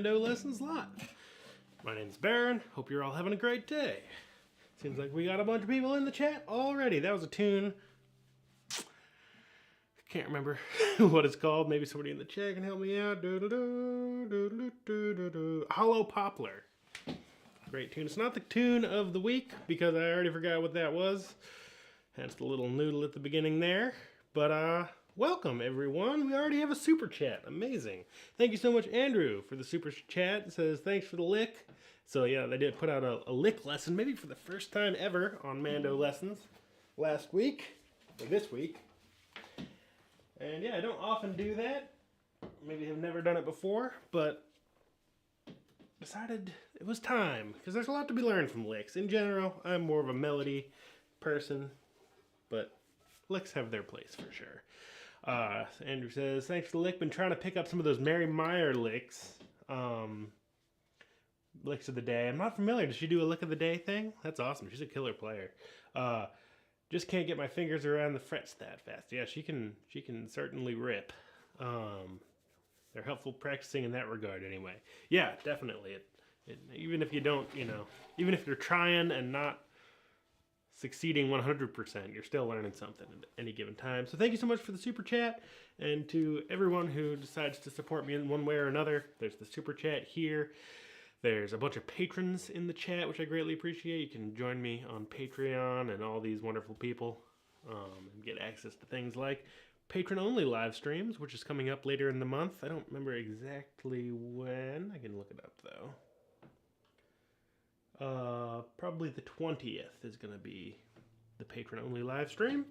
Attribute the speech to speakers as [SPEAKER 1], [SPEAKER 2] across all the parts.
[SPEAKER 1] Mando Lessons Live. My name's Baron. Hope you're all having a great day. Seems like we got a bunch of people in the chat already. That was a tune. Can't remember what it's called. Maybe somebody in the chat can help me out. Hollow Poplar. Great tune. It's not the tune of the week because I already forgot what that was. Hence the little noodle at the beginning there. But welcome everyone. We already have a super chat. Amazing. Thank you so much, Andrew, for the super chat. It says thanks for the lick. So yeah, they did put out a lick lesson, maybe for the first time ever on Mando Lessons last week or this week. And yeah, I don't often do that. Maybe I've never done it before, but decided it was time because there's a lot to be learned from licks. In general, I'm more of a melody person, but licks have their place for sure. Andrew says, thanks for the lick. Been trying to pick up some of those Mary Meyer licks. Licks of the day. I'm not familiar. Does she do a lick of the day thing? That's awesome. She's a killer player. Just can't get my fingers around the frets that fast. Yeah, she can certainly rip. They're helpful practicing in that regard anyway. Yeah, definitely. Even if you don't, even if you're trying and not succeeding 100%, you're still learning something at any given time. So thank you so much for the super chat, and to everyone who decides to support me in one way or another. There's the super chat here. There's a bunch of patrons in the chat, which I greatly appreciate. You can join me on Patreon and all these wonderful people and get access to things like patron-only live streams, which is coming up later in the month. I don't remember exactly when. I can look it up, though. Probably the 20th is going to be the patron-only live stream.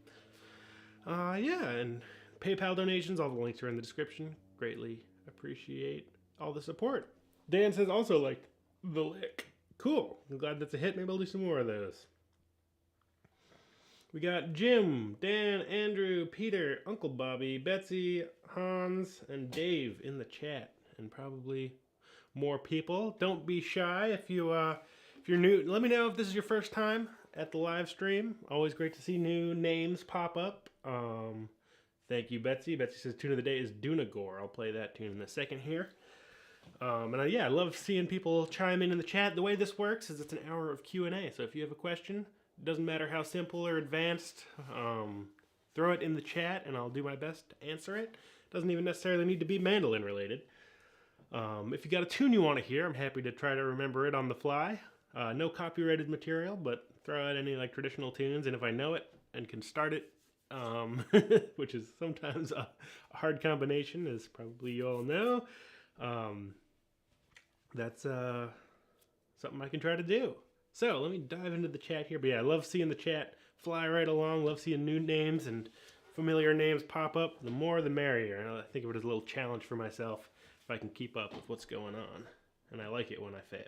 [SPEAKER 1] Yeah, and PayPal donations, all the links are in the description. Greatly appreciate all the support. Dan says also liked the lick. Cool. I'm glad that's a hit. Maybe I'll do some more of those. We got Jim, Dan, Andrew, Peter, Uncle Bobby, Betsy, Hans, and Dave in the chat. And probably more people. Don't be shy if you're new. Let me know if this is your first time at the live stream. Always great to see new names pop up. Thank you, Betsy. Betsy says tune of the day is Dunagore. I'll play that tune in a second here. Yeah, I love seeing people chime in the chat. The way this works is it's an hour of Q&A. So if you have a question, it doesn't matter how simple or advanced, throw it in the chat and I'll do my best to answer it. Doesn't even necessarily need to be mandolin related. If you got a tune you want to hear, I'm happy to try to remember it on the fly. No copyrighted material, but throw out any like traditional tunes, and if I know it and can start it, which is sometimes a hard combination, as probably you all know, that's something I can try to do. So let me dive into the chat here. But yeah, I love seeing the chat fly right along. Love seeing new names and familiar names pop up. The more the merrier. And I think of it as a little challenge for myself if I can keep up with what's going on. And I like it when I fail.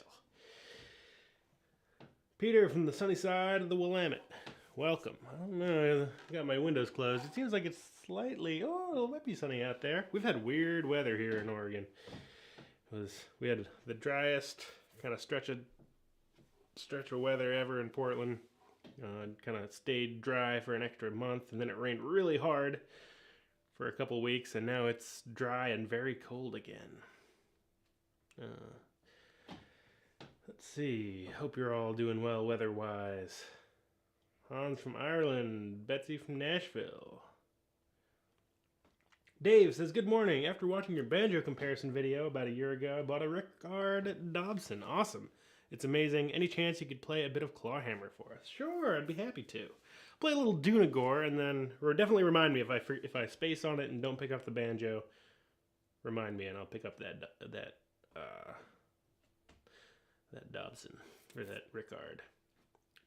[SPEAKER 1] Peter from the sunny side of the Willamette. Welcome. I don't know. I got my windows closed. It seems like it's slightly, it might be sunny out there. We've had weird weather here in Oregon. We had the driest kind of stretch of weather ever in Portland. Kind of stayed dry for an extra month, and then it rained really hard for a couple weeks, and now it's dry and very cold again. Let's see. Hope you're all doing well weather-wise. Hans from Ireland, Betsy from Nashville. Dave says, good morning. After watching your banjo comparison video about a year ago, I bought a Rickard Dobson. Awesome. It's amazing. Any chance you could play a bit of clawhammer for us? Sure, I'd be happy to. Play a little Dunagore, and then definitely remind me if I space on it and don't pick up the banjo. Remind me, and I'll pick up that Dobson or that Rickard.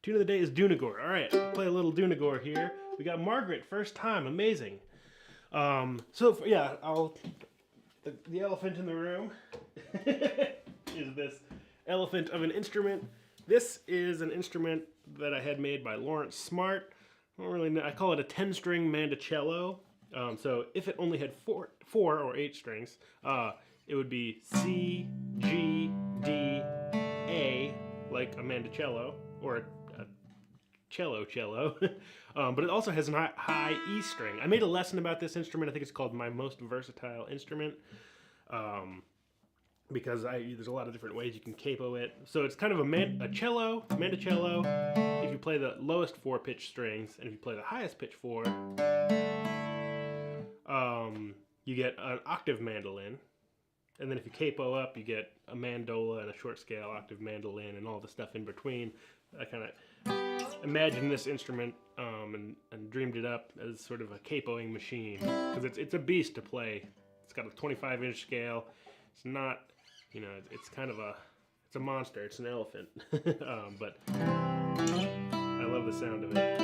[SPEAKER 1] Tune of the day is Dunagore. All right, play a little Dunagore here. We got Margaret, first time. Amazing. Yeah, the elephant in the room is this elephant of an instrument. This is an instrument that I had made by Lawrence Smart. I don't really know. I call it a 10-string mandocello. So if it only had four or 8 strings, it would be C, G, D, A, like a mandocello, or a cello. But it also has a high E string. I made a lesson about this instrument. I think it's called My Most Versatile Instrument. because there's a lot of different ways you can capo it. So it's kind of a cello, mandocello. If you play the lowest 4 pitch strings, and if you play the highest pitch 4, you get an octave mandolin. And then if you capo up, you get a mandola and a short scale octave mandolin and all the stuff in between. I kind of imagined this instrument and dreamed it up as sort of a capoing machine, because it's a beast to play. It's got a 25-inch scale. It's not, you know, it's kind of it's a monster. It's an elephant. But I love the sound of it.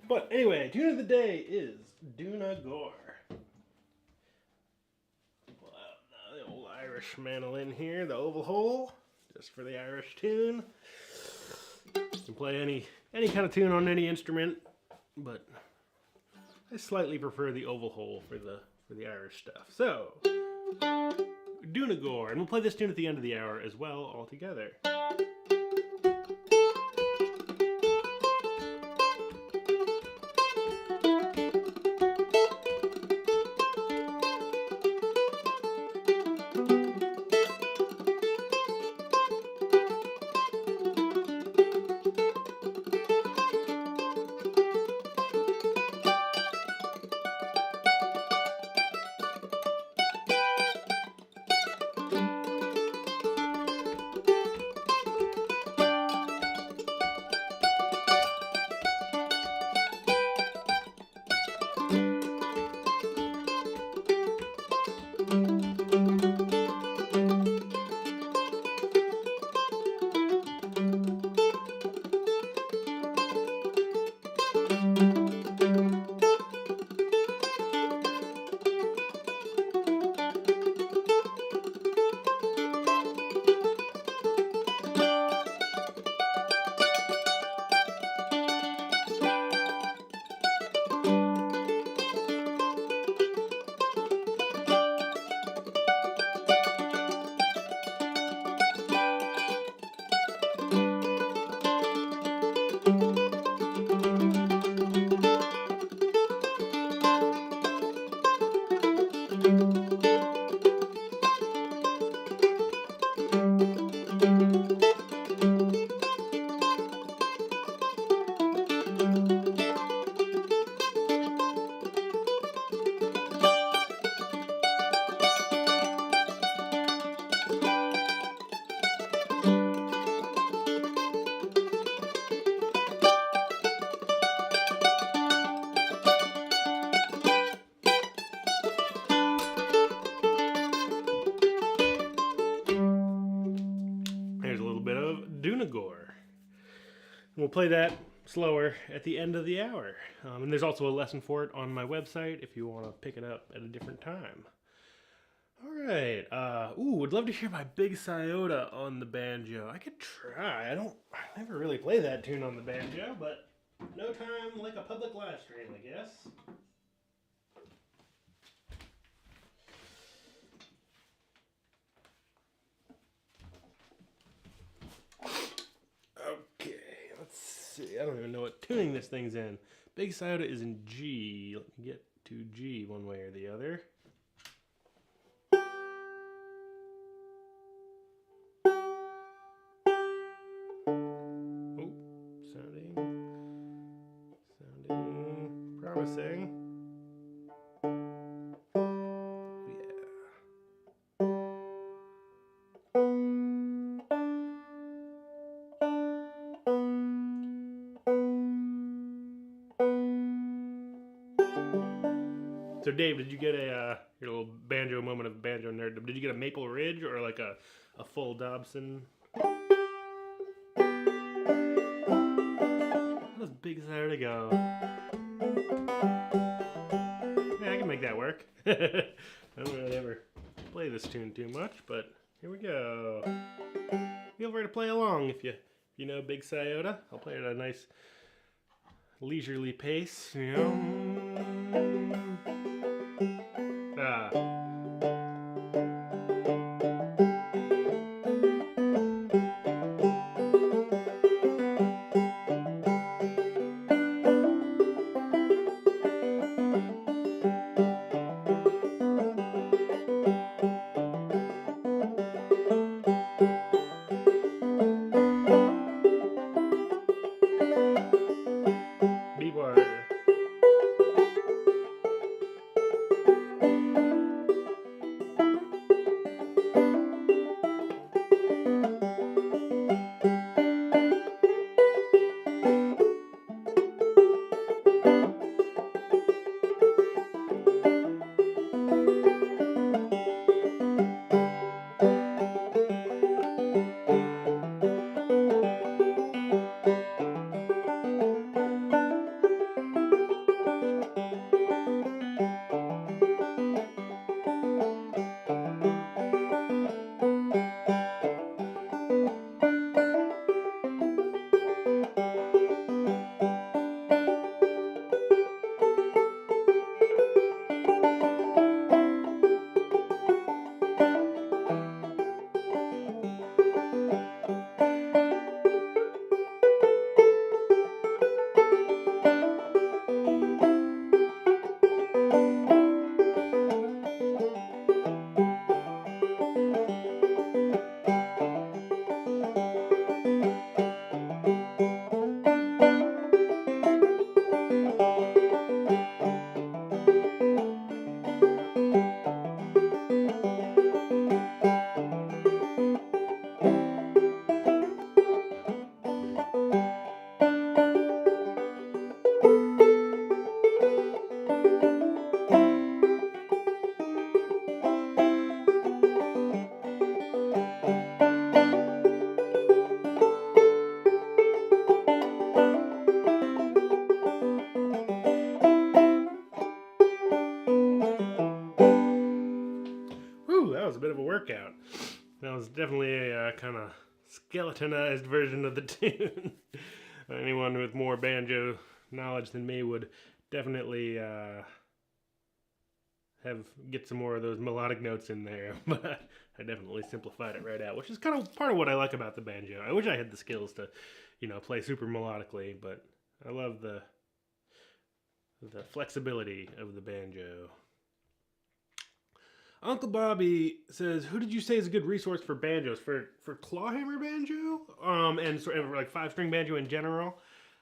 [SPEAKER 1] But anyway, tune of the day is Dunagore. Pull out the old Irish mandolin here, the oval hole, just for the Irish tune. You can play any kind of tune on any instrument, but I slightly prefer the oval hole for the Irish stuff. So, Dunagore, and we'll play this tune at the end of the hour as well, all together. Dunagore. We'll play that slower at the end of the hour. And there's also a lesson for it on my website if you want to pick it up at a different time. All right. Would love to hear my Big Sciota on the banjo. I could try. I never really play that tune on the banjo, but no time like a public live stream, I guess. I don't even know what tuning this thing's in. Big Sciota is in G. Let me get to G one way or the other. Oh, sounding promising. So Dave, did you get your little banjo moment of banjo nerd? Did you get a Maple Ridge or like a full Dobson? How does Big Sciota go? Yeah, I can make that work. I don't really ever play this tune too much, but here we go. Feel free to play along if you know Big Sciota. I'll play it at a nice leisurely pace, you know. workout. That was definitely a kind of skeletonized version of the tune. Anyone with more banjo knowledge than me would definitely get some more of those melodic notes in there, but I definitely simplified it right out, which is kind of part of what I like about the banjo. I wish I had the skills to, play super melodically, but I love the flexibility of the banjo. Uncle Bobby says, "Who did you say is a good resource for banjos? For clawhammer banjo, and sort of like 5-string banjo in general.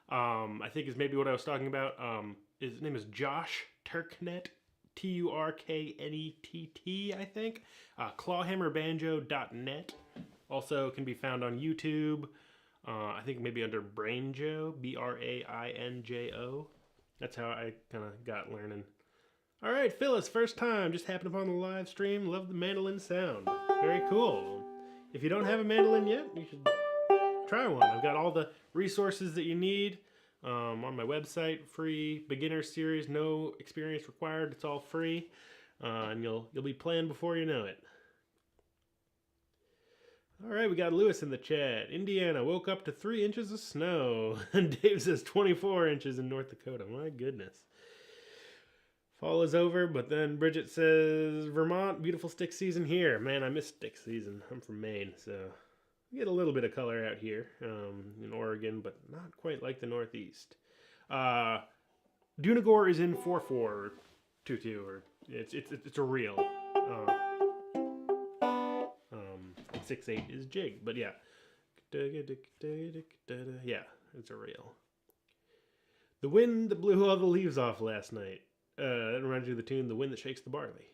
[SPEAKER 1] I think is maybe what I was talking about. His name is Josh Turknet, Turknett, I think. Clawhammerbanjo.net. Also can be found on YouTube. I think maybe under Brainjo, Brainjo. That's how I kind of got learning. All right, Phyllis, first time. Just happened upon the live stream. Love the mandolin sound. Very cool. If you don't have a mandolin yet, you should try one. I've got all the resources that you need on my website. Free beginner series, no experience required. It's all free, and you'll be playing before you know it. All right, we got Lewis in the chat. Indiana woke up to 3 inches of snow. And Dave says 24 inches in North Dakota. My goodness. Fall is over, but then Bridget says, Vermont, beautiful stick season here. Man, I miss stick season. I'm from Maine, so we get a little bit of color out here in Oregon, but not quite like the Northeast. Dunagore is in 4/4/2/2, or it's a real. 6/8 is jig, but yeah. Yeah, it's a real. The wind that blew all the leaves off last night. That reminds you of the tune, The Wind That Shakes the Barley.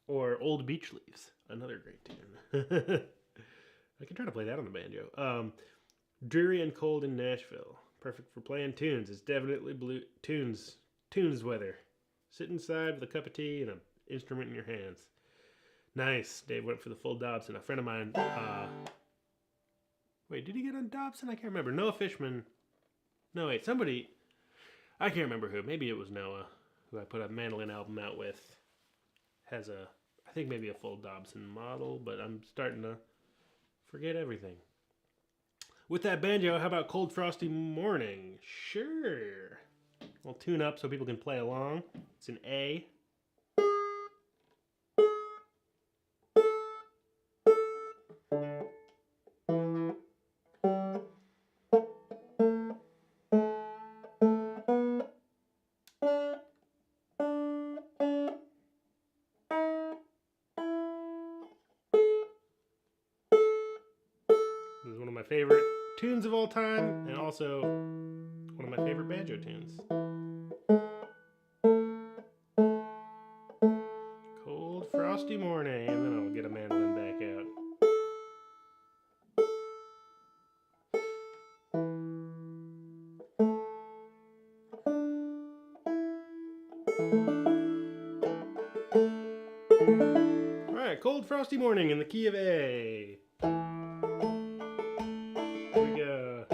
[SPEAKER 1] Or Old Beach Leaves, another great tune. I can try to play that on the banjo. Dreary and cold in Nashville. Perfect for playing tunes. It's definitely tunes weather. Sit inside with a cup of tea and an instrument in your hands. Nice. Dave went for the full Dobson. A friend of mine, wait, did he get on Dobson? I can't remember. Noah Fishman. No, wait, somebody, I can't remember who. Maybe it was Noah, who I put a mandolin album out with. Has I think maybe a full Dobson model, but I'm starting to forget everything. With that banjo, how about Cold Frosty Morning? Sure. I'll tune up so people can play along. It's an A. This is one of my favorite tunes of all time, and also one of my favorite banjo tunes. Cold frosty morning, and then I'll get a mandolin back out. Alright, Cold Frosty Morning in the key of A. Here we go.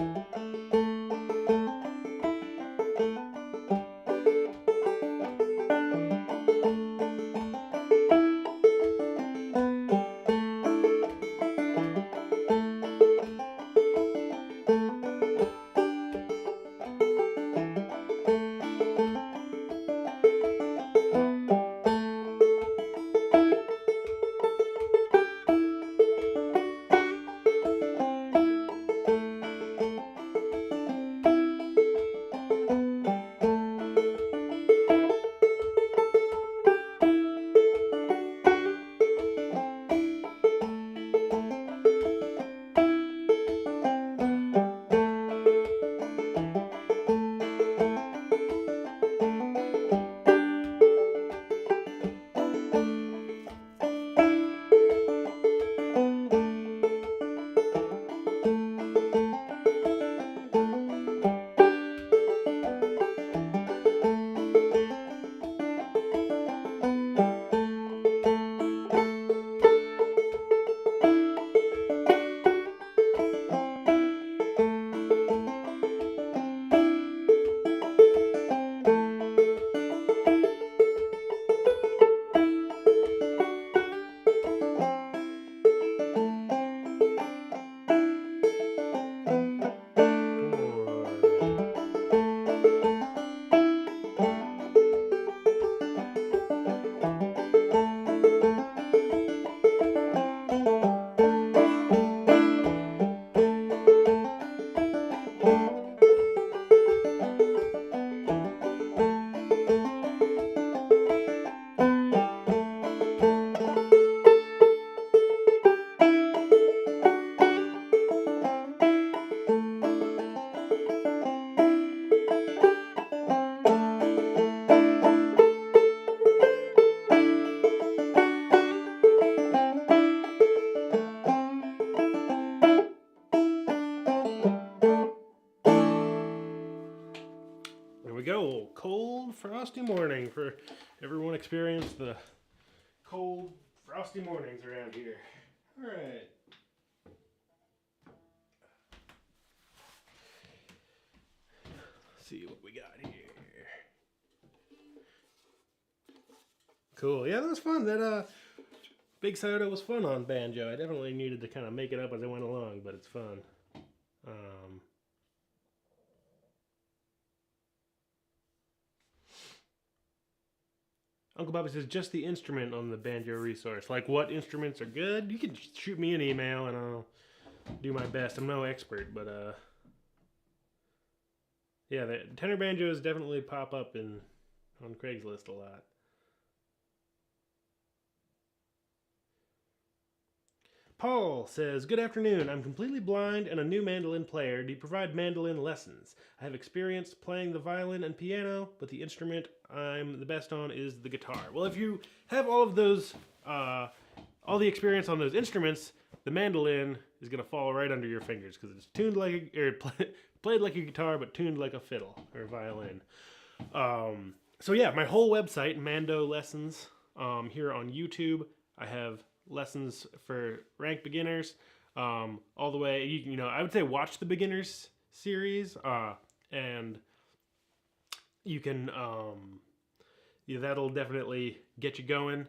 [SPEAKER 1] go. Cold, frosty morning for everyone experienced the cold, frosty mornings around here. All right. Let's see what we got here. Cool. Yeah, that was fun. That Big Soda was fun on banjo. I definitely needed to kind of make it up as I went along, but it's fun. Uncle Bobby says just the instrument on the banjo resource. Like what instruments are good? You can shoot me an email and I'll do my best. I'm no expert, but yeah, the tenor banjos definitely pop up on Craigslist a lot. Paul says, good afternoon. I'm completely blind and a new mandolin player. Do you provide mandolin lessons? I have experience playing the violin and piano, but the instrument I'm the best on is the guitar. Well, if you have all of those, all the experience on those instruments, the mandolin is going to fall right under your fingers because it's tuned like played like a guitar, but tuned like a fiddle or a violin. So yeah, my whole website, MandoLessons, here on YouTube, I have lessons for ranked beginners, all the way. You know, I would say watch the beginners series, and you can, yeah, that'll definitely get you going.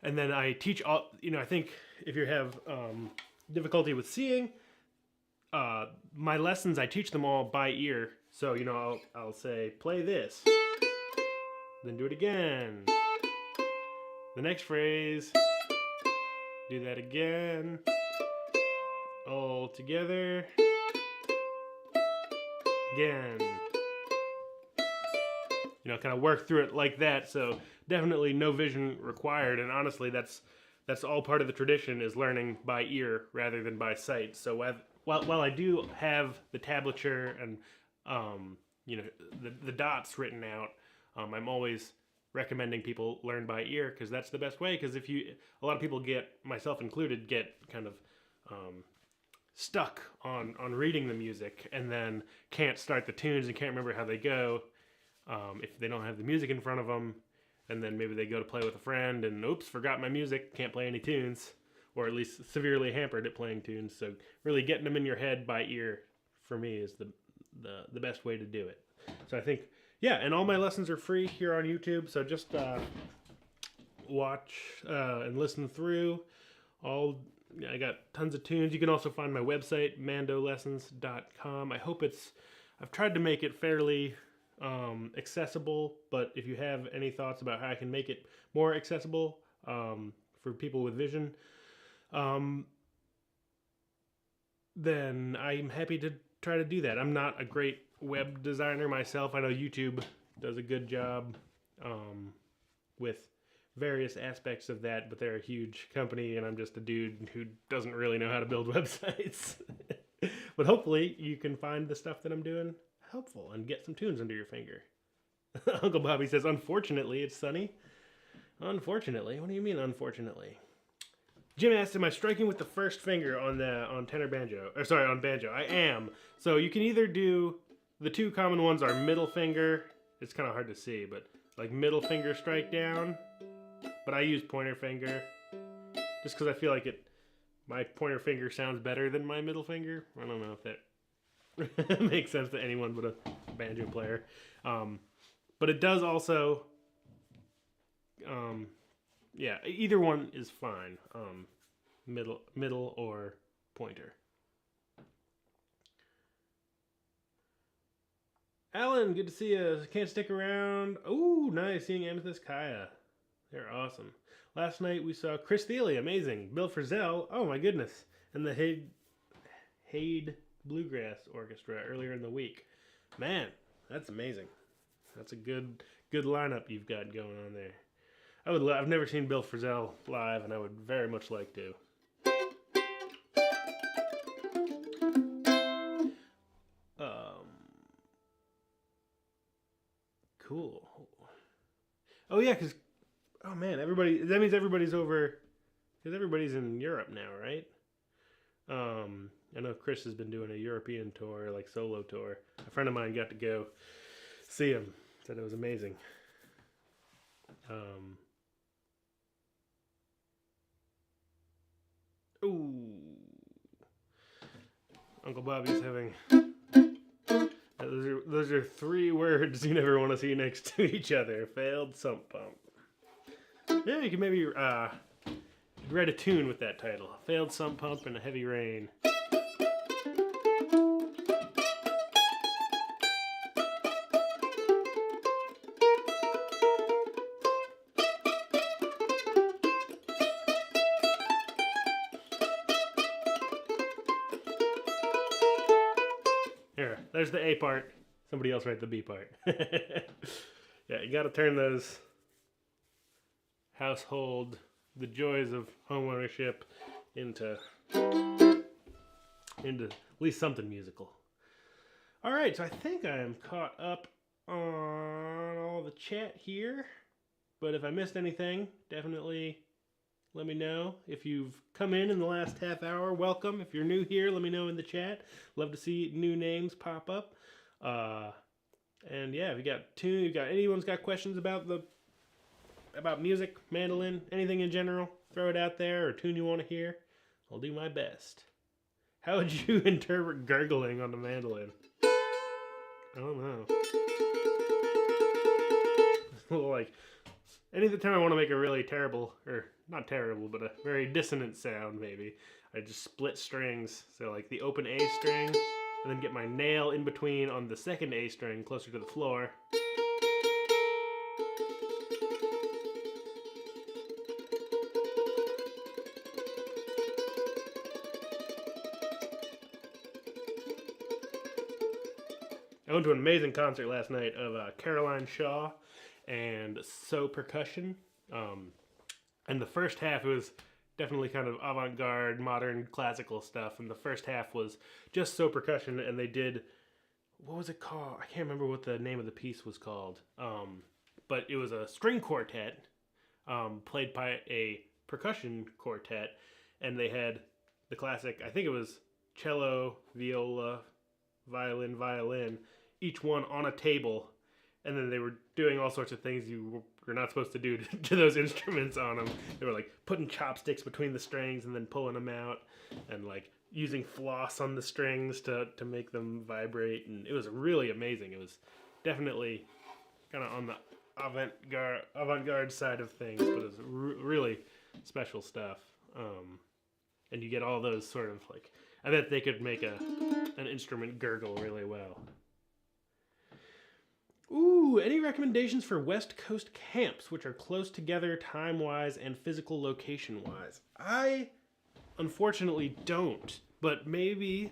[SPEAKER 1] And then I teach all. You know, I think if you have difficulty with seeing, my lessons I teach them all by ear. So you know, I'll say play this, then do it again. The next phrase. Do that again. All together. Again. You know, kind of work through it like that. So definitely no vision required. And honestly, that's all part of the tradition is learning by ear rather than by sight. So while I do have the tablature and you know the dots written out, I'm always recommending people learn by ear because that's the best way. Because a lot of people get, myself included, get kind of stuck on reading the music and then can't start the tunes and can't remember how they go if they don't have the music in front of them. And then maybe they go to play with a friend and oops, forgot my music, can't play any tunes, or at least severely hampered at playing tunes. So really getting them in your head by ear for me is the best way to do it. So I think. Yeah, and all my lessons are free here on YouTube, so just watch and listen through. I got tons of tunes. You can also find my website, MandoLessons.com. I've tried to make it fairly accessible, but if you have any thoughts about how I can make it more accessible for people with vision, then I'm happy to try to do that. I'm not a great web designer myself. I know YouTube does a good job with various aspects of that, but they're a huge company and I'm just a dude who doesn't really know how to build websites. But hopefully you can find the stuff that I'm doing helpful and get some tunes under your finger. Uncle Bobby says, unfortunately, it's sunny. Unfortunately? What do you mean, unfortunately? Jim asked, am I striking with the first finger on tenor banjo? Or sorry, on banjo. I am. So you can either do, the two common ones are middle finger. It's kind of hard to see, but like middle finger strike down. But I use pointer finger just because I feel like my pointer finger sounds better than my middle finger. I don't know if that makes sense to anyone but a banjo player. But it does also, yeah, either one is fine. Middle or pointer. Alan, good to see you. Can't stick around. Oh, nice seeing Amethyst Kaya. They're awesome. Last night we saw Chris Thiele, amazing. Bill Frisell, oh my goodness. And the Hade Bluegrass Orchestra earlier in the week. Man, that's amazing. That's a good lineup you've got going on there. I've never seen Bill Frisell live, and I would very much like to. Cool. Oh yeah, because oh man, that means everybody's over, because everybody's in Europe now, right? I know Chris has been doing a European tour, like solo tour. A friend of mine got to go see him. Said it was amazing. Ooh. Uncle Bobby's having... Those are 3 words you never want to see next to each other. Failed sump pump. Yeah, you can maybe write a tune with that title. Failed sump pump and a heavy rain. Here, there's the A part. Somebody else write the B part. Yeah, you gotta turn those household, the joys of homeownership into at least something musical. Alright, so I think I am caught up on all the chat here. But if I missed anything, definitely let me know. If you've come in the last half hour, welcome. If you're new here, let me know in the chat. Love to see new names pop up. And yeah, if you got anyone's got questions about music, mandolin, anything in general, throw it out there, or tune you want to hear. I'll do my best. How would you interpret gurgling on the mandolin? I don't know. Like, any time I want to make a really terrible, or not terrible, but a very dissonant sound, maybe, I just split strings. So like the open A string, and then get my nail in between on the second A string closer to the floor. I went to an amazing concert last night of Caroline Shaw and So Percussion. And the first half, it was definitely kind of avant-garde, modern, classical stuff. And the first half was just So Percussion, and they did, what was it called? I can't remember what the name of the piece was called. But it was a string quartet played by a percussion quartet. And they had the classic, I think it was cello, viola, violin, each one on a table, and then they were doing all sorts of things you were not supposed to do to those instruments on them. They were like putting chopsticks between the strings and then pulling them out, and like using floss on the strings to make them vibrate, and it was really amazing. It was definitely kind of on the avant-garde side of things, but it was really special stuff. And you get all those sort of like, I bet they could make an instrument gurgle really well. Ooh, any recommendations for West Coast camps which are close together time-wise and physical location-wise? I unfortunately don't, but maybe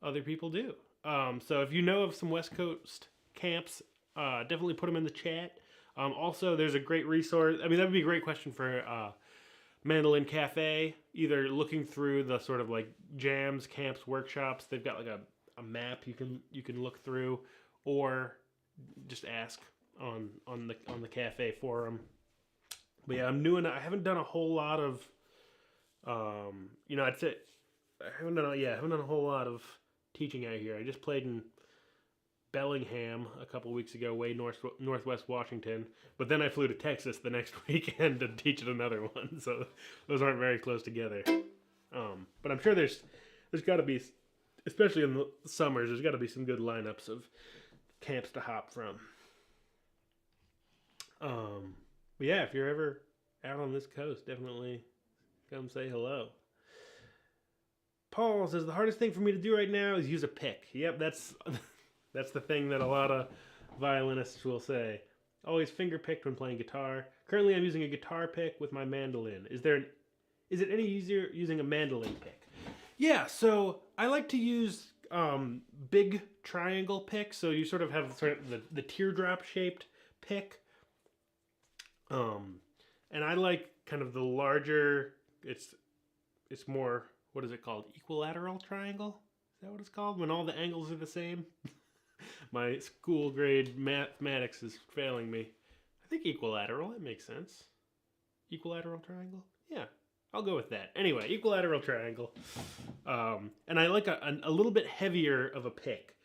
[SPEAKER 1] other people do. So if you know of some West Coast camps, definitely put them in the chat. Also, there's a great resource. I mean, that would be a great question for Mandolin Cafe, either looking through the sort of like jams, camps, workshops. They've got like a map you can look through, or just ask on the cafe forum. But yeah, I haven't done a whole lot of I'd say I haven't done a whole lot of teaching out here. I just played in Bellingham a couple weeks ago, way northwest Washington. But then I flew to Texas the next weekend to teach at another one. So those aren't very close together. But I'm sure there's got to be, especially in the summers, there's got to be some good lineups of camps to hop from. But yeah, if you're ever out on this coast, definitely come say hello. Paul says the hardest thing for me to do right now is use a pick. Yep, that's the thing that a lot of violinists will say. Always finger picked when playing guitar. Currently, I'm using a guitar pick with my mandolin. Is it any easier using a mandolin pick? Yeah, so I like to use big triangle picks. So you sort of have the teardrop shaped pick. And I like kind of the larger. It's more, what is it called? Equilateral triangle? Is that what it's called? When all the angles are the same? My school grade mathematics is failing me. I think equilateral, that makes sense. Equilateral triangle? Yeah, I'll go with that. Anyway, equilateral triangle. And I like a little bit heavier of a pick.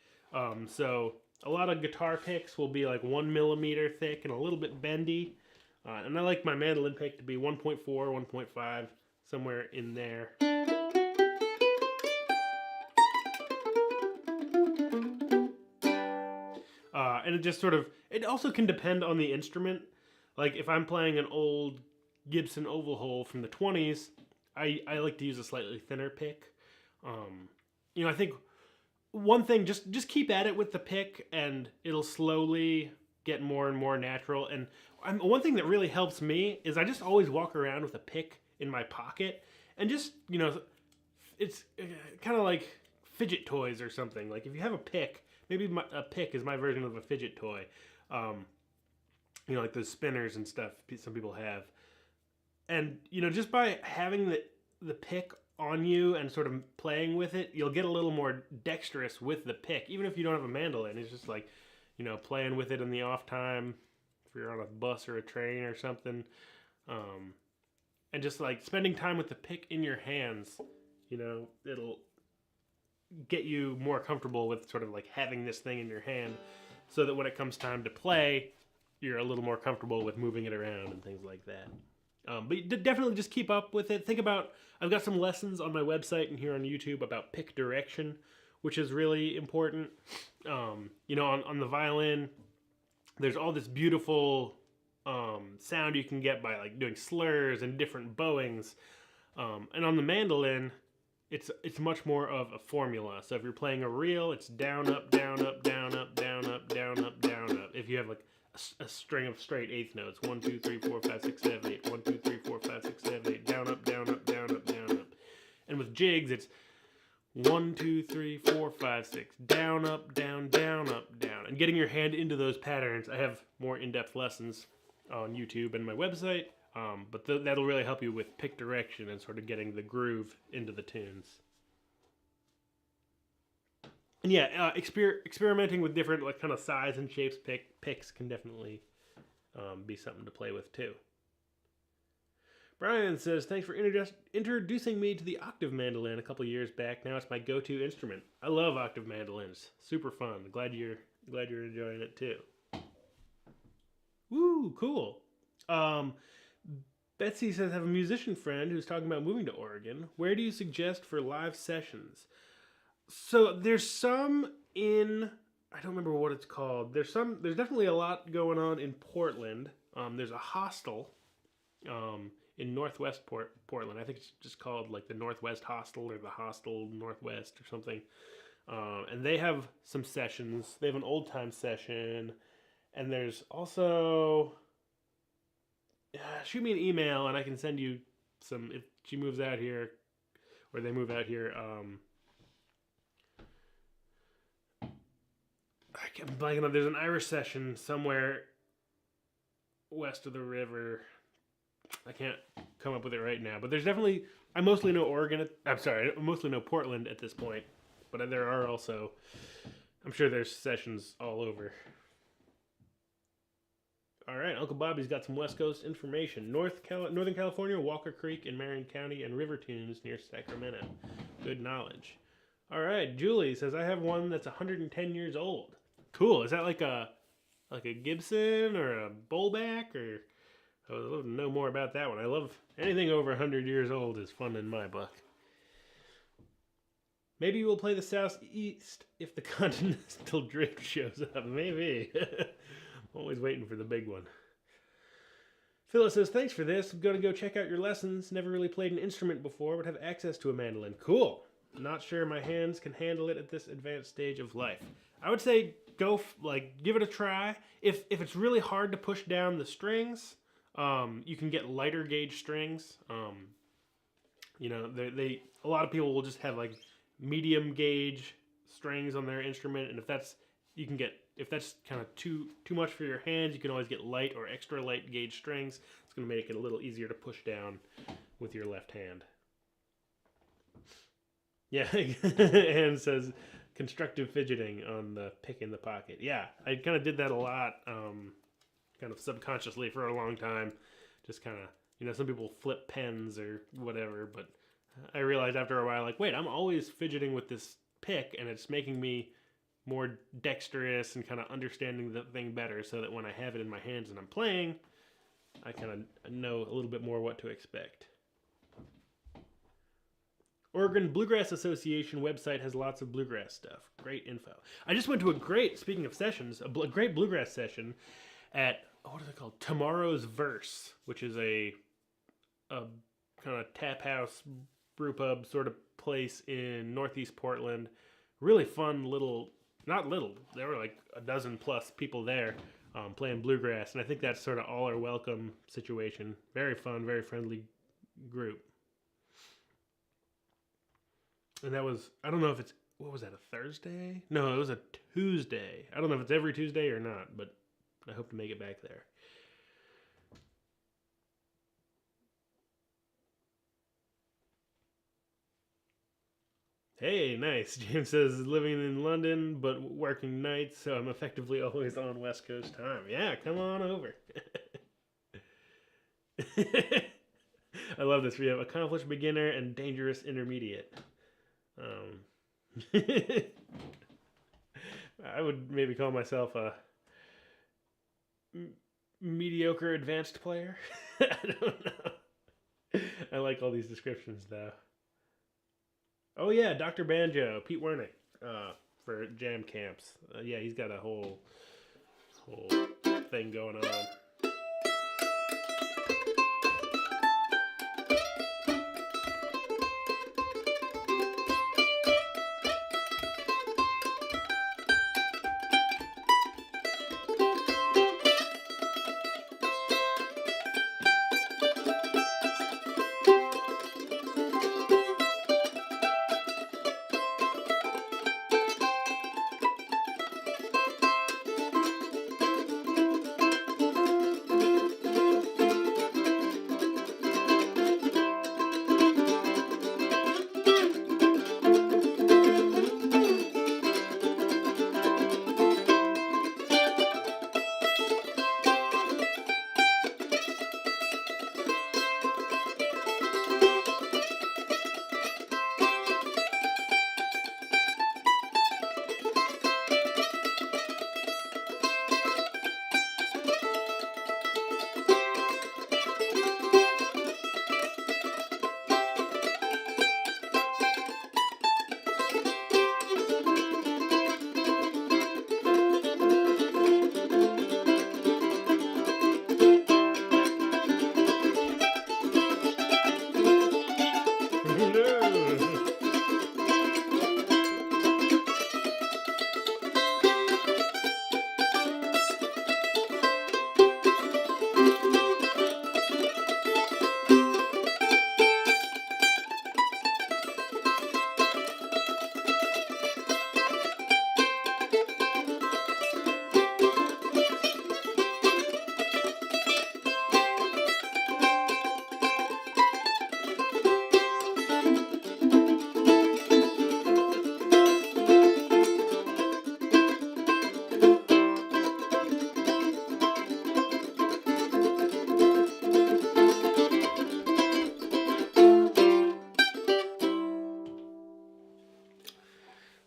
[SPEAKER 1] So A lot of guitar picks will be like 1 millimeter thick and a little bit bendy. And I like my mandolin pick to be 1.4, 1.5, somewhere in there. And it just sort of, it also can depend on the instrument. Like if I'm playing an old Gibson oval hole from the 20s, I like to use a slightly thinner pick. I think one thing, just keep at it with the pick and it'll slowly get more and more natural. And one thing that really helps me is I just always walk around with a pick in my pocket and just, it's kind of like fidget toys or something. Like if you have a pick, maybe a pick is my version of a fidget toy. Like those spinners and stuff some people have. And, just by having the pick on you and sort of playing with it, you'll get a little more dexterous with the pick. Even if you don't have a mandolin, it's just like, playing with it in the off time if you're on a bus or a train or something. And just like spending time with the pick in your hands, it'll get you more comfortable with sort of like having this thing in your hand so that when it comes time to play, you're a little more comfortable with moving it around and things like that. But definitely just keep up with it. Think about, I've got some lessons on my website and here on YouTube about pick direction, which is really important. On the violin, there's all this beautiful sound you can get by like doing slurs and different bowings. And on the mandolin, it's much more of a formula. So if you're playing a reel, it's down, up, down, up, down, up, down, up, down, up, down, up. If you have like a string of straight eighth notes, 1, 2, 3, 4, 5, 6, 7, 8, 1, 2, 3, 4, 5, 6, 7, 8, down, up, down, up, down, up, down, up. And with jigs, it's 1, 2, 3, 4, 5, 6, down, up, down, down, up, down. And getting your hand into those patterns, I have more in-depth lessons on YouTube and my website, but that'll really help you with pick direction and sort of getting the groove into the tunes. And yeah, experimenting with different like kind of size and shapes picks can definitely be something to play with too. Brian says, thanks for introducing me to the octave mandolin a couple years back. Now it's my go-to instrument. I love octave mandolins. Super fun. Glad you're enjoying it too. Woo, cool. Betsy says, I have a musician friend who's talking about moving to Oregon. Where do you suggest for live sessions? So there's some in, I don't remember what it's called. There's definitely a lot going on in Portland. There's a hostel in Northwest Portland. I think it's just called like the Northwest Hostel or the Hostel Northwest or something. And they have some sessions. They have an old time session. And there's also, shoot me an email and I can send you some, if she moves out here or they move out here. I'm blanking on. There's an Irish session somewhere west of the river. I can't come up with it right now, but there's definitely. I mostly know I mostly know Portland at this point, but there are also. I'm sure there's sessions all over. All right, Uncle Bobby's got some West Coast information. Northern California, Walker Creek in Marion County, and river tunes near Sacramento. Good knowledge. All right, Julie says, I have one that's 110 years old. Cool. Is that like a Gibson or a Bowlback? Or I would love to know more about that one. I love anything over 100 years old is fun in my book. Maybe we'll play the Southeast if the Continental Drift shows up. Maybe. I'm always waiting for the big one. Phyllis says, thanks for this. I'm going to go check out your lessons. Never really played an instrument before, but have access to a mandolin. Cool. Not sure my hands can handle it at this advanced stage of life. I would say give it a try. If it's really hard to push down the strings, you can get lighter gauge strings. A lot of people will just have like medium gauge strings on their instrument, and if that's kind of too much for your hands, you can always get light or extra light gauge strings. It's going to make it a little easier to push down with your left hand. Yeah, Anne says constructive fidgeting on the pick in the pocket. Yeah, I kind of did that a lot, kind of subconsciously for a long time. Just kind of, some people flip pens or whatever, but I realized after a while, like, wait, I'm always fidgeting with this pick, and it's making me more dexterous and kind of understanding the thing better, so that when I have it in my hands and I'm playing, I kind of know a little bit more what to expect. Oregon Bluegrass Association website has lots of bluegrass stuff. Great info. I just went to speaking of sessions, a great bluegrass session at, what is it called? Tomorrow's Verse, which is a kind of tap house, brew pub sort of place in Northeast Portland. Really fun little, not little, there were like a dozen plus people there playing bluegrass. And I think that's sort of all are welcome situation. Very fun, very friendly group. And that was, I don't know if it's, what was that, a Thursday? No, it was a Tuesday. I don't know if it's every Tuesday or not, but I hope to make it back there. Hey, nice. James says, living in London, but working nights, so I'm effectively always on West Coast time. Yeah, come on over. I love this. We have accomplished beginner and dangerous intermediate. I would maybe call myself a mediocre advanced player. I don't know. I like all these descriptions though. Oh yeah, Dr. Banjo, Pete Wernick, for jam camps. Yeah, he's got a whole thing going on.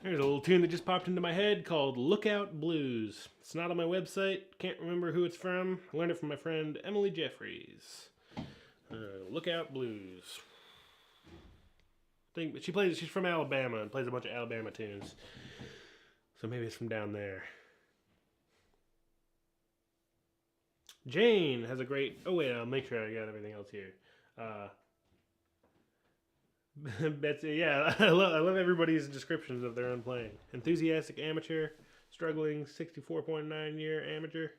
[SPEAKER 1] There's a little tune that just popped into my head called Lookout Blues. It's not on my website. Can't remember who it's from. I learned it from my friend Emily Jeffries. Lookout Blues. She's from Alabama and plays a bunch of Alabama tunes. So maybe it's from down there. Jane has a great... Oh wait, I'll make sure I got everything else here. Betsy, yeah, I love everybody's descriptions of their own playing. Enthusiastic amateur, struggling 64.9 year amateur.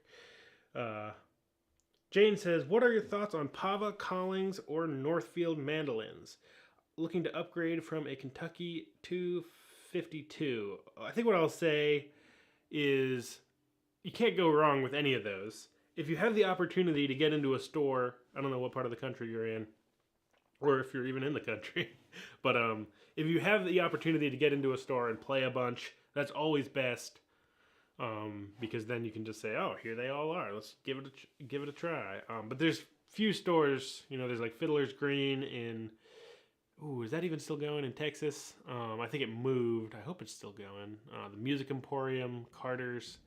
[SPEAKER 1] Jane says, what are your thoughts on Pava, Collings, or Northfield mandolins? Looking to upgrade from a Kentucky 252. I think what I'll say is you can't go wrong with any of those. If you have the opportunity to get into a store, I don't know what part of the country you're in, or if you're even in the country, but if you have the opportunity to get into a store and play a bunch, that's always best, because then you can just say, oh, here they all are, let's give it a try. But there's few stores, there's like Fiddler's Green in Ooh, is that even still going in Texas? I think it moved. I hope it's still going. The Music Emporium, Carter's,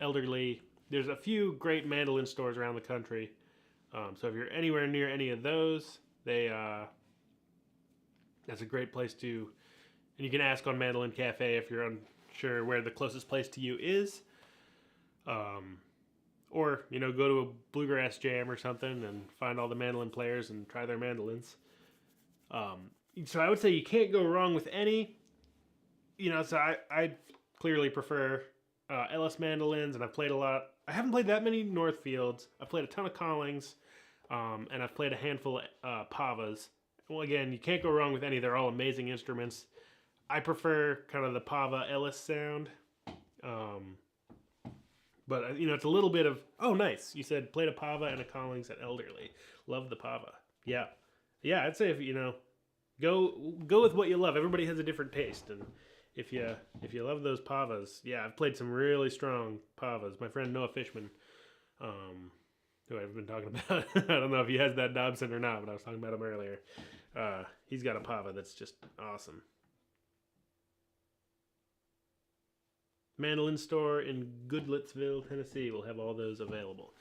[SPEAKER 1] Elderly. There's a few great mandolin stores around the country. So if you're anywhere near any of those, that's a great place to. And you can ask on Mandolin Cafe if you're unsure where the closest place to you is. Or, go to a bluegrass jam or something and find all the mandolin players and try their mandolins. So I would say you can't go wrong with any. So I clearly prefer Ellis mandolins, and I've played a lot. I haven't played that many Northfields. I've played a ton of Collings, and I've played a handful of Pavas. Well, again, you can't go wrong with any. They're all amazing instruments. I prefer kind of the Pava Ellis sound. But, it's a little bit of, oh, nice. You said played a Pava and a Collings at Elderly. Love the Pava. Yeah. Yeah, I'd say if, go with what you love. Everybody has a different taste. And if you love those Pavas, yeah, I've played some really strong Pavas. My friend Noah Fishman, who I've been talking about, I don't know if he has that Dobson or not, but I was talking about him earlier. He's got a Pava that's just awesome. Mandolin store in Goodlettsville, Tennessee will have all those available.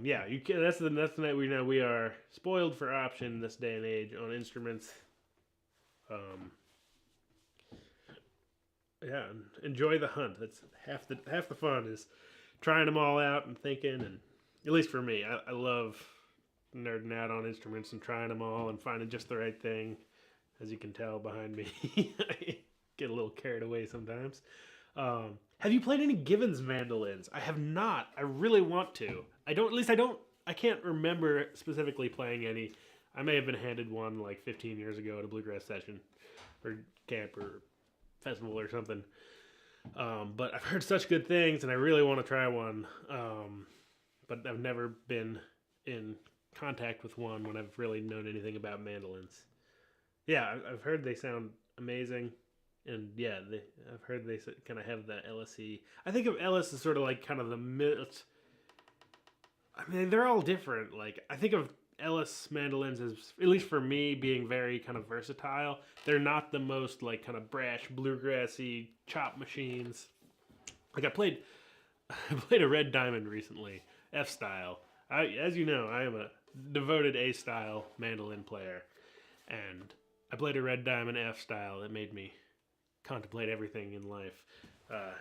[SPEAKER 1] Yeah, you can. That's the night we are spoiled for option this day and age on instruments. Yeah, enjoy the hunt. That's half the fun is trying them all out and thinking. And at least for me, I love nerding out on instruments and trying them all and finding just the right thing. As you can tell behind me, I get a little carried away sometimes. Have you played any Givens mandolins? I have not. I really want to. I can't remember specifically playing any. I may have been handed one like 15 years ago at a bluegrass session or camp or festival or something. But I've heard such good things and I really want to try one. But I've never been in contact with one when I've really known anything about mandolins. Yeah, I've heard they sound amazing. And yeah, I've heard they kind of have the Ellis-y. I think of Ellis as sort of like kind of the I mean, they're all different. Like, I think of Ellis mandolins as, at least for me, being very kind of versatile. They're not the most like kind of brash, bluegrassy chop machines. Like I played a Red Diamond recently, F style. As you know, I am a devoted A style mandolin player, and I played a Red Diamond F style that made me contemplate everything in life.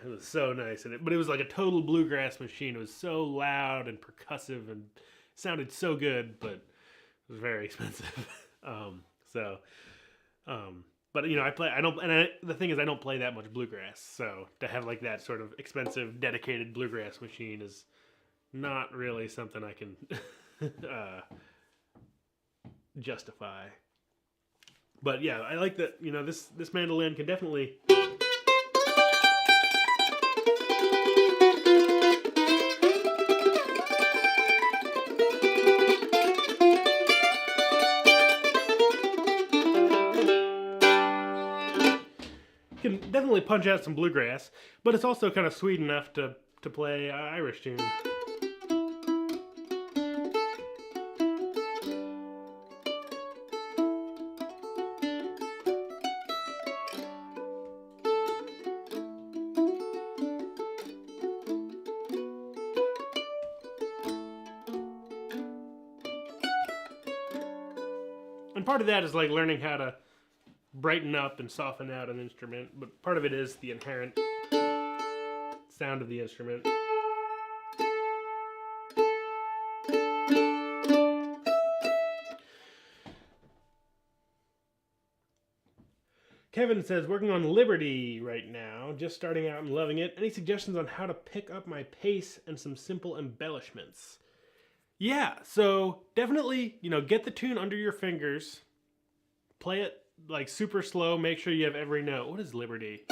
[SPEAKER 1] It was so nice, but it was like a total bluegrass machine. It was so loud and percussive and sounded so good, but it was very expensive. But the thing is, I don't play that much bluegrass, so to have like that sort of expensive, dedicated bluegrass machine is not really something I can justify. But yeah, I like that. This mandolin can definitely. Can definitely punch out some bluegrass, but it's also kind of sweet enough to play Irish tune. And part of that is like learning how to brighten up and soften out an instrument, but part of it is the inherent sound of the instrument. Kevin says, working on Liberty right now, just starting out and loving it. Any suggestions on how to pick up my pace and some simple embellishments? Yeah, so definitely, get the tune under your fingers, play it like super slow, make sure you have every note. What is Liberty?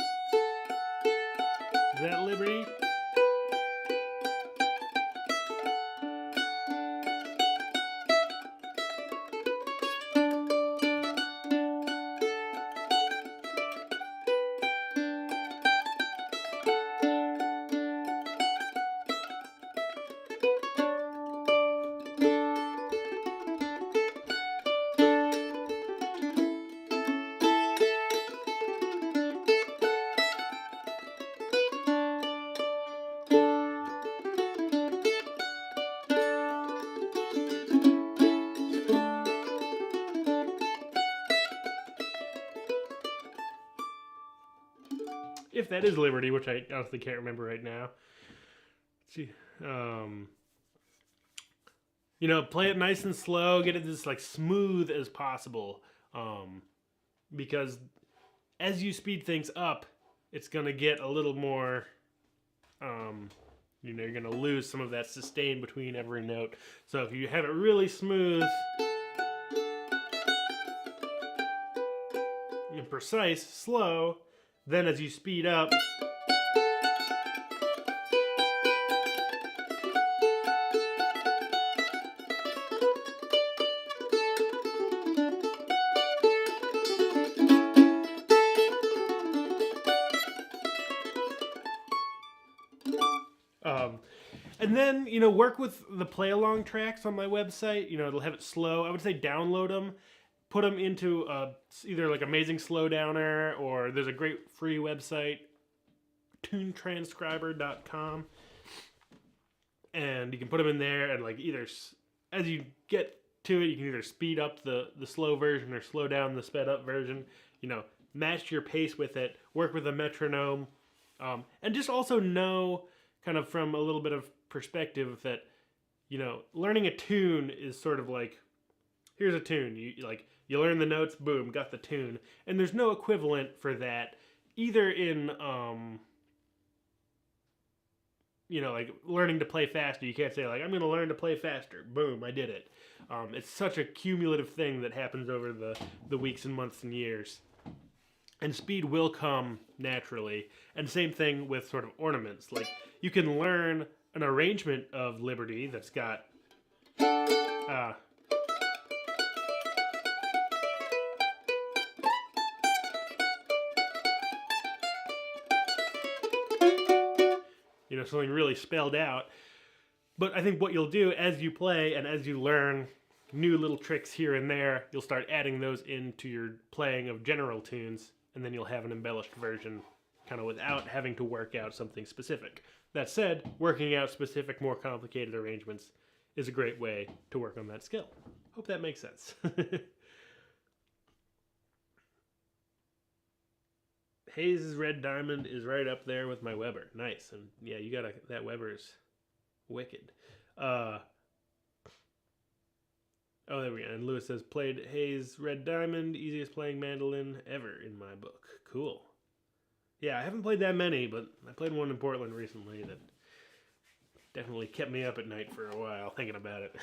[SPEAKER 1] Is that Liberty? if that is Liberty, which I honestly can't remember right now. Let's see. You know, play it nice and slow, get it as like smooth as possible. Because as you speed things up, it's gonna get a little more, you know, you're gonna lose some of that sustain between every note. So if you have it really smooth and precise, slow, then as you speed up, and then, you know, work with the play-along tracks on my website. You know, it'll have it slow. I would say download them, put them into either like Amazing Slowdowner, or there's a great free website, tunetranscriber.com, and you can put them in there, and like either as you get to it, you can either speed up the slow version or slow down the sped up version. You know, match your pace with it, work with a metronome, and just also know, kind of from a little bit of perspective, that, you know, learning a tune is sort of like, here's a tune. You learn the notes, boom, got the tune. And there's no equivalent for that either in, you know, like learning to play faster. You can't say like, I'm going to learn to play faster. Boom, I did it. It's such a cumulative thing that happens over the weeks and months and years. And speed will come naturally. And same thing with sort of ornaments. Like, you can learn an arrangement of Liberty that's got you know, something really spelled out. But I think what you'll do as you play and as you learn new little tricks here and there, you'll start adding those into your playing of general tunes, and then you'll have an embellished version kind of without having to work out something specific. That said, working out specific, more complicated arrangements is a great way to work on that skill. Hope that makes sense. Hayes' Red Diamond is right up there with my Weber. Nice. And yeah, you got that Weber's wicked. Oh, there we go. And Lewis says, played Hayes' Red Diamond, easiest playing mandolin ever in my book. Cool. Yeah, I haven't played that many, but I played one in Portland recently that definitely kept me up at night for a while thinking about it.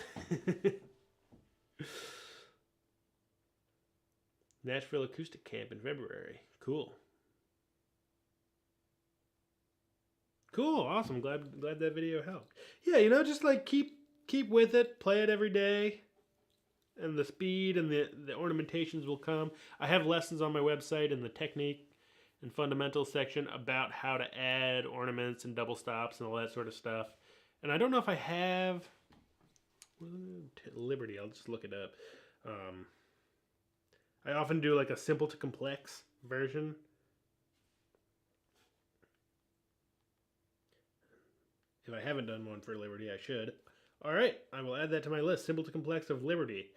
[SPEAKER 1] Nashville Acoustic Camp in February. Cool. Cool, awesome. Glad that video helped. Yeah, you know, just like keep with it, play it every day, and the speed and the ornamentations will come. I have lessons on my website in the technique and fundamentals section about how to add ornaments and double stops and all that sort of stuff. And I don't know if I have Liberty. I'll just look it up. I often do like a simple to complex version. If I haven't done one for Liberty, I should. All right, I will add that to my list. Simple to complex of Liberty.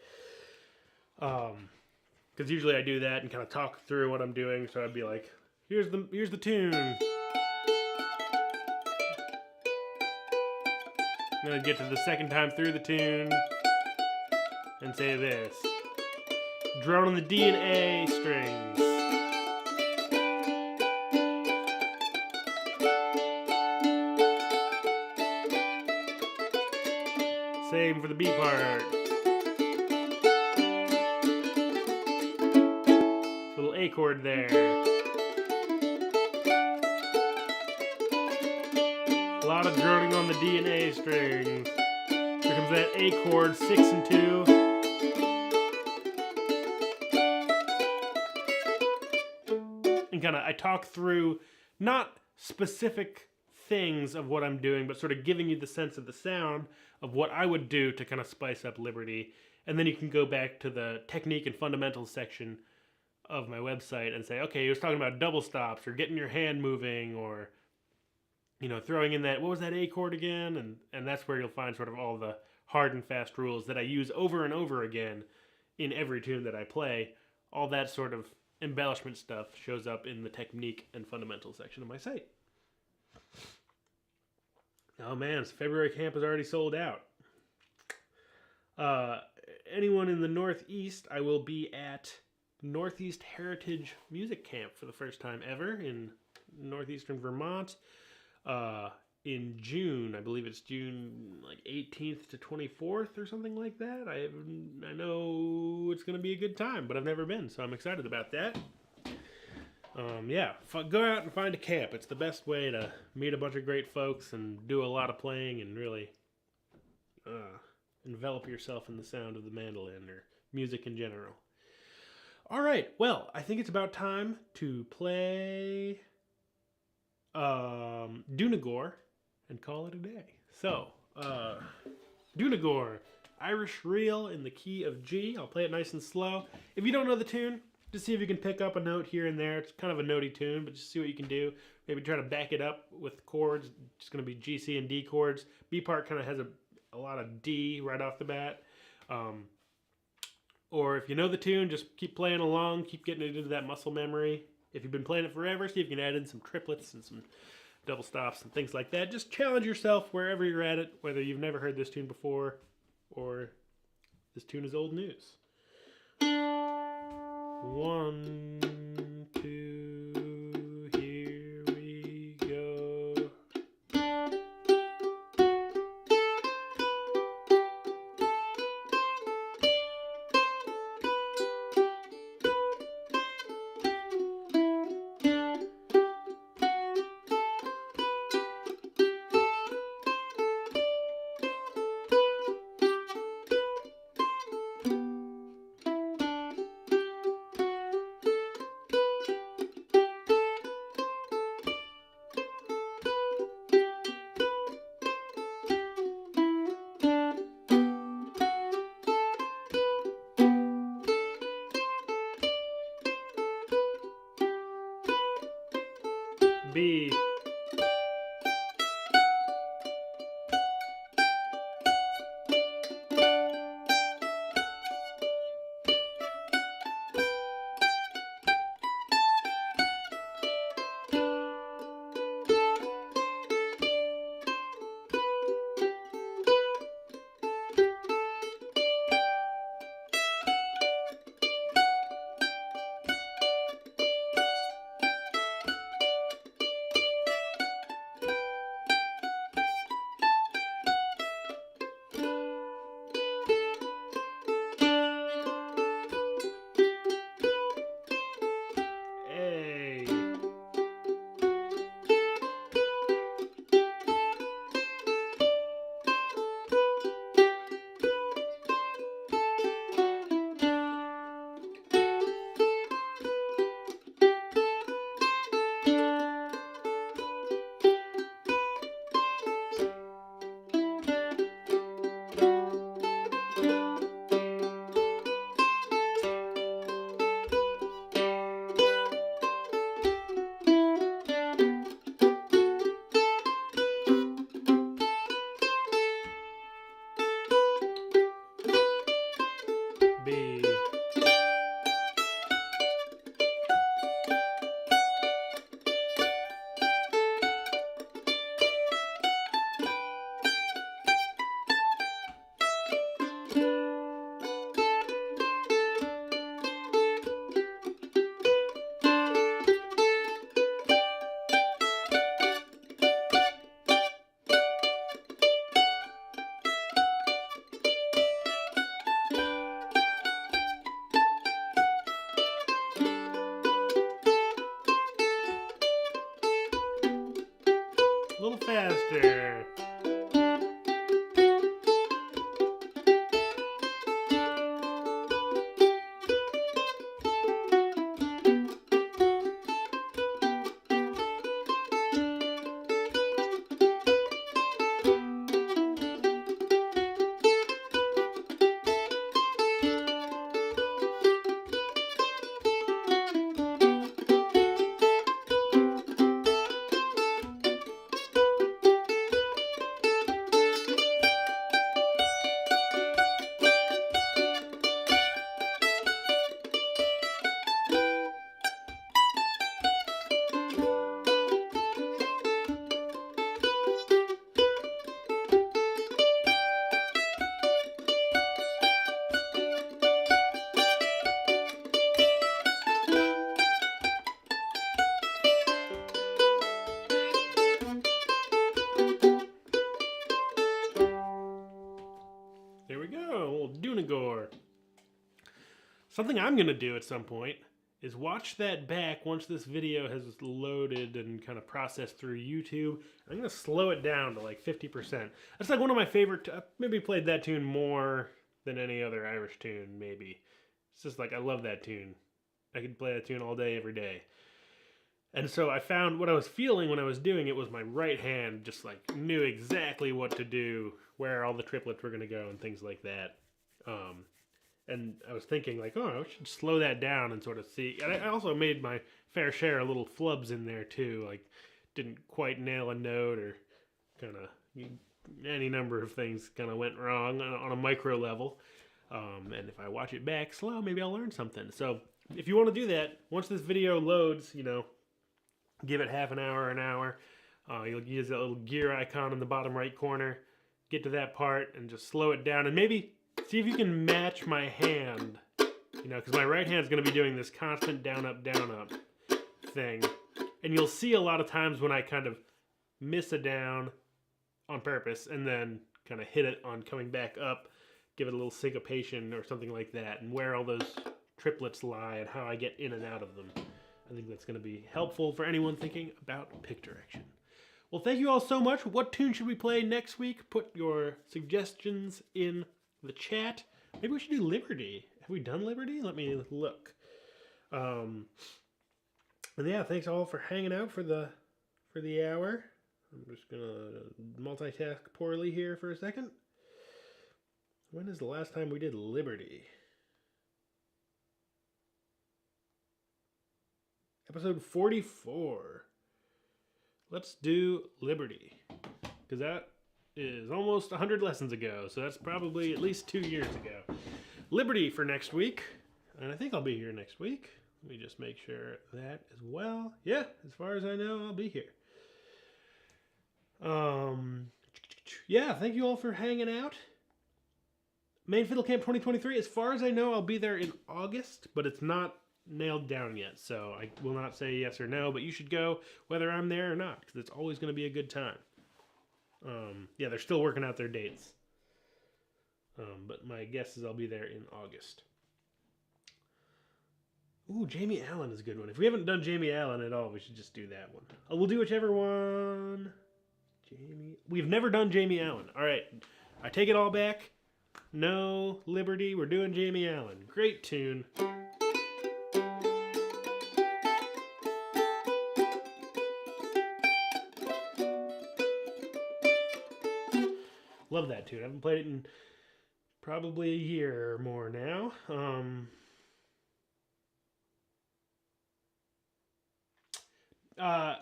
[SPEAKER 1] Because usually I do that and kind of talk through what I'm doing. So I'd be like, here's the tune. Then I'd get to the second time through the tune and say this. Drone on the D and A strings. Same for the B part. Little A chord there. A lot of droning on the D and A strings. Here comes that A chord, 6 and 2. And kind of, I talk through not specific things of what I'm doing, but sort of giving you the sense of the sound of what I would do to kind of spice up Liberty. And then you can go back to the technique and fundamentals section of my website and say, okay, he was talking about double stops or getting your hand moving, or, you know, throwing in that, what was that A chord again? And that's where you'll find sort of all the hard and fast rules that I use over and over again in every tune that I play. All that sort of embellishment stuff shows up in the technique and fundamental section of my site. Oh man, February camp is already sold out. Anyone in the Northeast, I will be at Northeast Heritage Music Camp for the first time ever in northeastern Vermont. In June, I believe it's June like 18th to 24th or something like that. I know it's going to be a good time, but I've never been, so I'm excited about that. Yeah, go out and find a camp. It's the best way to meet a bunch of great folks and do a lot of playing and really envelop yourself in the sound of the mandolin or music in general. All right, well, I think it's about time to play Dunagore and call it a day. So, Dunagore, Irish reel in the key of G. I'll play it nice and slow. If you don't know the tune, just see if you can pick up a note here and there. It's kind of a notey tune, but just see what you can do. Maybe try to back it up with chords. It's going to be G, C, and D chords. B part kind of has a lot of D right off the bat. Or if you know the tune, just keep playing along. Keep getting it into that muscle memory. If you've been playing it forever, see if you can add in some triplets and some double stops and things like that. Just challenge yourself wherever you're at it, whether you've never heard this tune before or this tune is old news. 1, 2, here we go. B. B. A little faster. something I'm going to do at some point is watch that back once this video has loaded and kind of processed through YouTube. I'm going to slow it down to like 50%. That's like one of my favorite, maybe played that tune more than any other Irish tune, maybe. It's just like, I love that tune. I could play that tune all day, every day. And so I found what I was feeling when I was doing it was my right hand just like knew exactly what to do, where all the triplets were going to go and things like that. And I was thinking like, oh, I should slow that down and sort of see. And I also made my fair share of little flubs in there too, like didn't quite nail a note or kind of any number of things kind of went wrong on a micro level. And if I watch it back slow, maybe I'll learn something. So if you want to do that, once this video loads, you know, give it half an hour. You'll use that little gear icon in the bottom right corner. Get to that part and just slow it down. And maybe see if you can match my hand. You know, because my right hand's going to be doing this constant down, up thing. And you'll see a lot of times when I kind of miss a down on purpose and then kind of hit it on coming back up, give it a little syncopation or something like that, and where all those triplets lie and how I get in and out of them. I think that's going to be helpful for anyone thinking about pick direction. Well, thank you all so much. What tune should we play next week? Put your suggestions in the chat. Maybe we should do Liberty. Have we done Liberty? Let me look. And yeah, thanks all for hanging out for the hour. I'm just going to multitask poorly here for a second. When is the last time we did Liberty? Episode 44. Let's do Liberty. Because that is almost 100 lessons ago. So that's probably at least 2 years ago. Liberty for next week. And I think I'll be here next week. Let me just make sure that as well. Yeah, as far as I know, I'll be here. Yeah, thank you all for hanging out. Main Fiddle Camp 2023. As far as I know, I'll be there in August. But it's not nailed down yet, so I will not say yes or no, but you should go whether I'm there or not, because it's always going to be a good time. Yeah, they're still working out their dates, but my guess is I'll be there in August. Ooh, Jamie Allen is a good one. If we haven't done Jamie Allen at all, we should just do that one. We'll do whichever one. We've never done Jamie Allen. All right, I take it all back. No Liberty, we're doing Jamie Allen. Great tune. Love that tune. I haven't played it in probably a year or more now.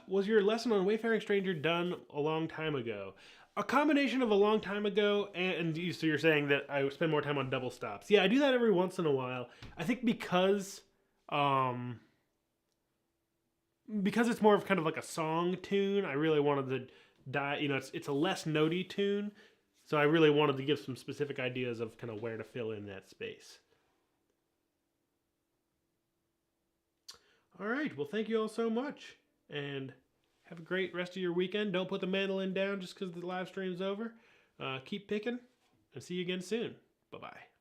[SPEAKER 1] Was your lesson on Wayfaring Stranger done a long time ago? A combination of a long time ago and so you're saying that I spend more time on double stops. Yeah, I do that every once in a while. I think because it's more of kind of like a song tune, I really wanted to it's a less notey tune. So I really wanted to give some specific ideas of kind of where to fill in that space. All right, well, thank you all so much. And have a great rest of your weekend. Don't put the mandolin down just because the live stream's over. Keep picking, and see you again soon. Bye-bye.